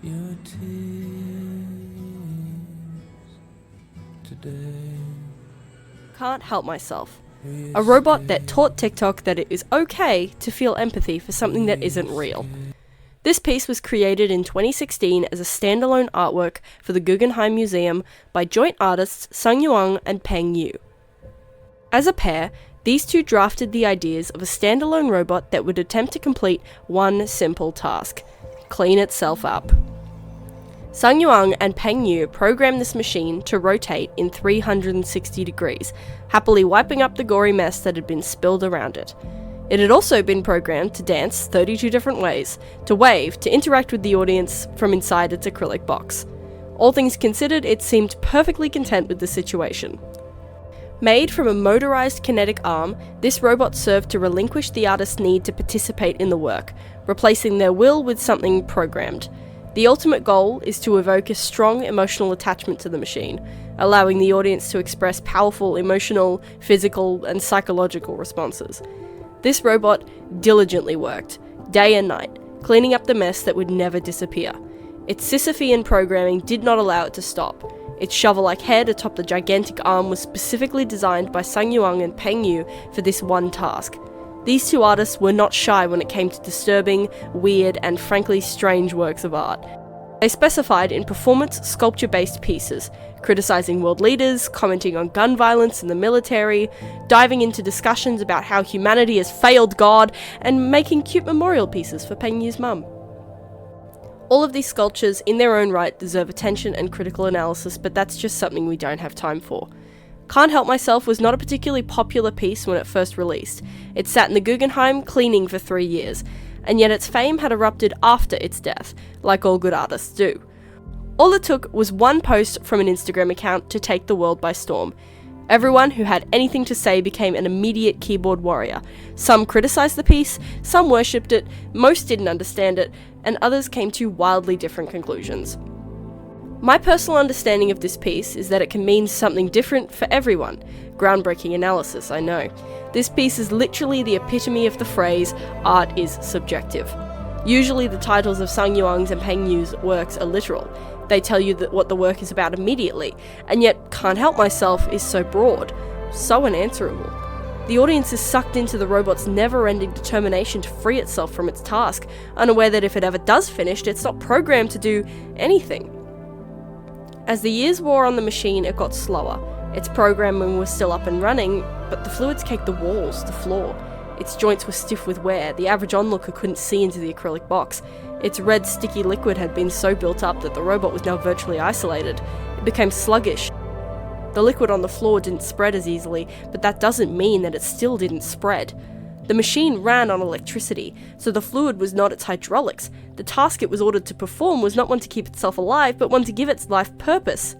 your tears today. Can't Help Myself. A robot that taught TikTok that it is okay to feel empathy for something that isn't real. This piece was created in 2016 as a standalone artwork for the Guggenheim Museum by joint artists Sung Yuang and Peng Yu. As a pair, these two drafted the ideas of a standalone robot that would attempt to complete one simple task: clean itself up. Sung Yuang and Peng Yu programmed this machine to rotate in 360 degrees, happily wiping up the gory mess that had been spilled around it. It had also been programmed to dance 32 different ways, to wave, to interact with the audience from inside its acrylic box. All things considered, it seemed perfectly content with the situation. Made from a motorized kinetic arm, this robot served to relinquish the artist's need to participate in the work, replacing their will with something programmed. The ultimate goal is to evoke a strong emotional attachment to the machine, allowing the audience to express powerful emotional, physical, and psychological responses. This robot diligently worked, day and night, cleaning up the mess that would never disappear. Its Sisyphean programming did not allow it to stop. Its shovel-like head atop the gigantic arm was specifically designed by Sung Yuang and Peng Yu for this one task. These two artists were not shy when it came to disturbing, weird, and frankly strange works of art. They specified in performance sculpture-based pieces, criticizing world leaders, commenting on gun violence in the military, diving into discussions about how humanity has failed God, and making cute memorial pieces for Peng Yu's mum. All of these sculptures, in their own right, deserve attention and critical analysis, but that's just something we don't have time for. Can't Help Myself was not a particularly popular piece when it first released. It sat in the Guggenheim cleaning for 3 years, and yet its fame had erupted after its death, like all good artists do. All it took was one post from an Instagram account to take the world by storm. Everyone who had anything to say became an immediate keyboard warrior. Some criticised the piece, some worshipped it, most didn't understand it, and others came to wildly different conclusions. My personal understanding of this piece is that it can mean something different for everyone. Groundbreaking analysis, I know. This piece is literally the epitome of the phrase, art is subjective. Usually the titles of Sung Yuang's and Peng Yu's works are literal. They tell you what the work is about immediately, and yet Can't Help Myself is so broad, so unanswerable. The audience is sucked into the robot's never-ending determination to free itself from its task, unaware that if it ever does finish, it's not programmed to do anything. As the years wore on the machine, it got slower. Its programming was still up and running, but the fluids caked the walls, the floor. Its joints were stiff with wear. The average onlooker couldn't see into the acrylic box. Its red, sticky liquid had been so built up that the robot was now virtually isolated. It became sluggish. The liquid on the floor didn't spread as easily, but that doesn't mean that it still didn't spread. The machine ran on electricity, so the fluid was not its hydraulics. The task it was ordered to perform was not one to keep itself alive, but one to give its life purpose.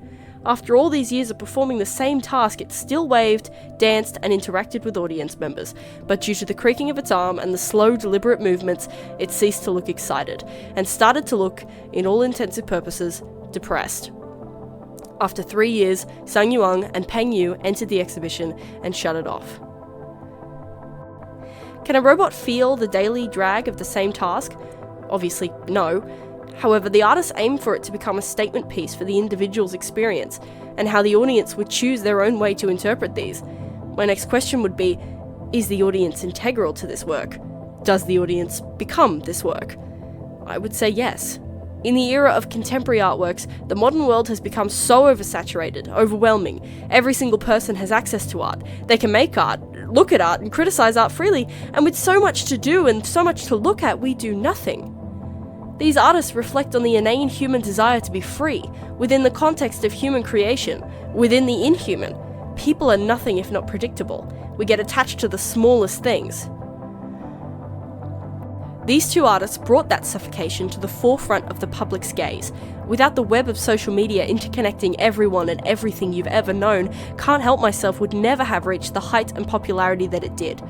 After all these years of performing the same task, it still waved, danced, and interacted with audience members, but due to the creaking of its arm and the slow, deliberate movements, it ceased to look excited, and started to look, in all intensive purposes, depressed. After 3 years, Sung Yuang and Peng Yu entered the exhibition and shut it off. Can a robot feel the daily drag of the same task? Obviously, no. However, the artists aimed for it to become a statement piece for the individual's experience, and how the audience would choose their own way to interpret these. My next question would be, is the audience integral to this work? Does the audience become this work? I would say yes. In the era of contemporary artworks, the modern world has become so oversaturated, overwhelming. Every single person has access to art. They can make art, look at art, and criticize art freely, and with so much to do and so much to look at, we do nothing. These artists reflect on the inane human desire to be free, within the context of human creation, within the inhuman. People are nothing if not predictable. We get attached to the smallest things. These two artists brought that suffocation to the forefront of the public's gaze. Without the web of social media interconnecting everyone and everything you've ever known, Can't Help Myself would never have reached the height and popularity that it did.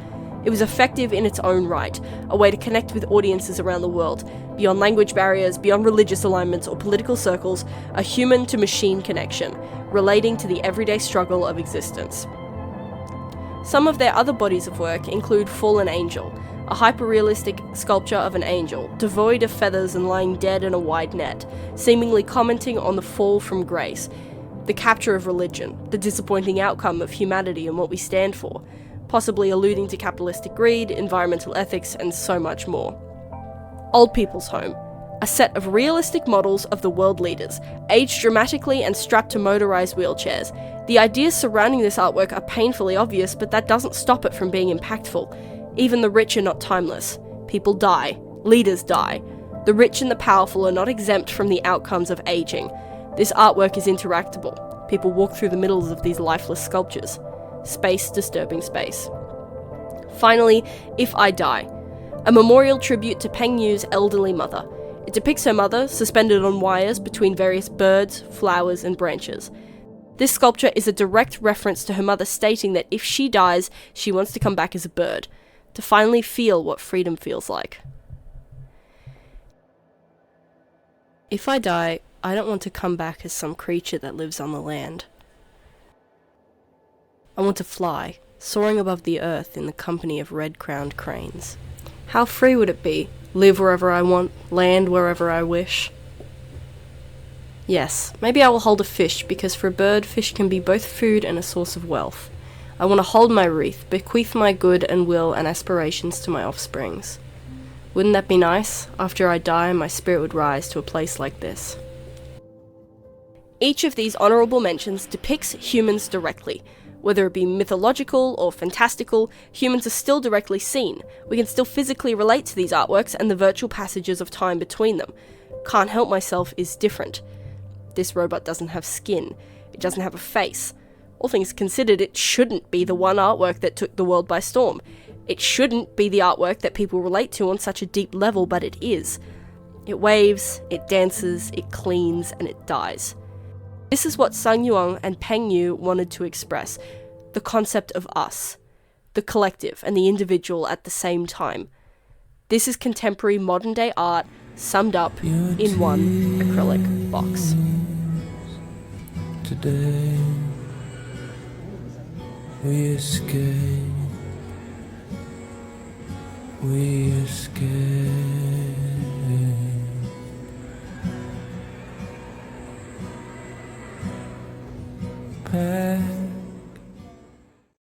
It was effective in its own right, a way to connect with audiences around the world, beyond language barriers, beyond religious alignments or political circles, a human-to-machine connection, relating to the everyday struggle of existence. Some of their other bodies of work include Fallen Angel, a hyper-realistic sculpture of an angel, devoid of feathers and lying dead in a wide net, seemingly commenting on the fall from grace, the capture of religion, the disappointing outcome of humanity and what we stand for, possibly alluding to capitalistic greed, environmental ethics, and so much more. Old People's Home, a set of realistic models of the world leaders, aged dramatically and strapped to motorized wheelchairs. The ideas surrounding this artwork are painfully obvious, but that doesn't stop it from being impactful. Even the rich are not timeless. People die. Leaders die. The rich and the powerful are not exempt from the outcomes of aging. This artwork is interactable. People walk through the middles of these lifeless sculptures. Space disturbing space. Finally, If I Die, a memorial tribute to Peng Yu's elderly mother. It depicts her mother suspended on wires between various birds, flowers, and branches. This sculpture is a direct reference to her mother stating that if she dies, she wants to come back as a bird, to finally feel what freedom feels like. If I die, I don't want to come back as some creature that lives on the land. I want to fly, soaring above the earth in the company of red-crowned cranes. How free would it be? Live wherever I want, land wherever I wish. Yes, maybe I will hold a fish, because for a bird, fish can be both food and a source of wealth. I want to hold my wreath, bequeath my good and will and aspirations to my offsprings. Wouldn't that be nice? After I die, my spirit would rise to a place like this. Each of these honourable mentions depicts humans directly. Whether it be mythological or fantastical, humans are still directly seen. We can still physically relate to these artworks and the virtual passages of time between them. Can't Help Myself is different. This robot doesn't have skin. It doesn't have a face. All things considered, it shouldn't be the one artwork that took the world by storm. It shouldn't be the artwork that people relate to on such a deep level, but it is. It waves, it dances, it cleans, and it dies. This is what Sang Yuan and Peng Yu wanted to express, the concept of us, the collective and the individual at the same time. This is contemporary modern-day art summed up in one acrylic box. Today we escape.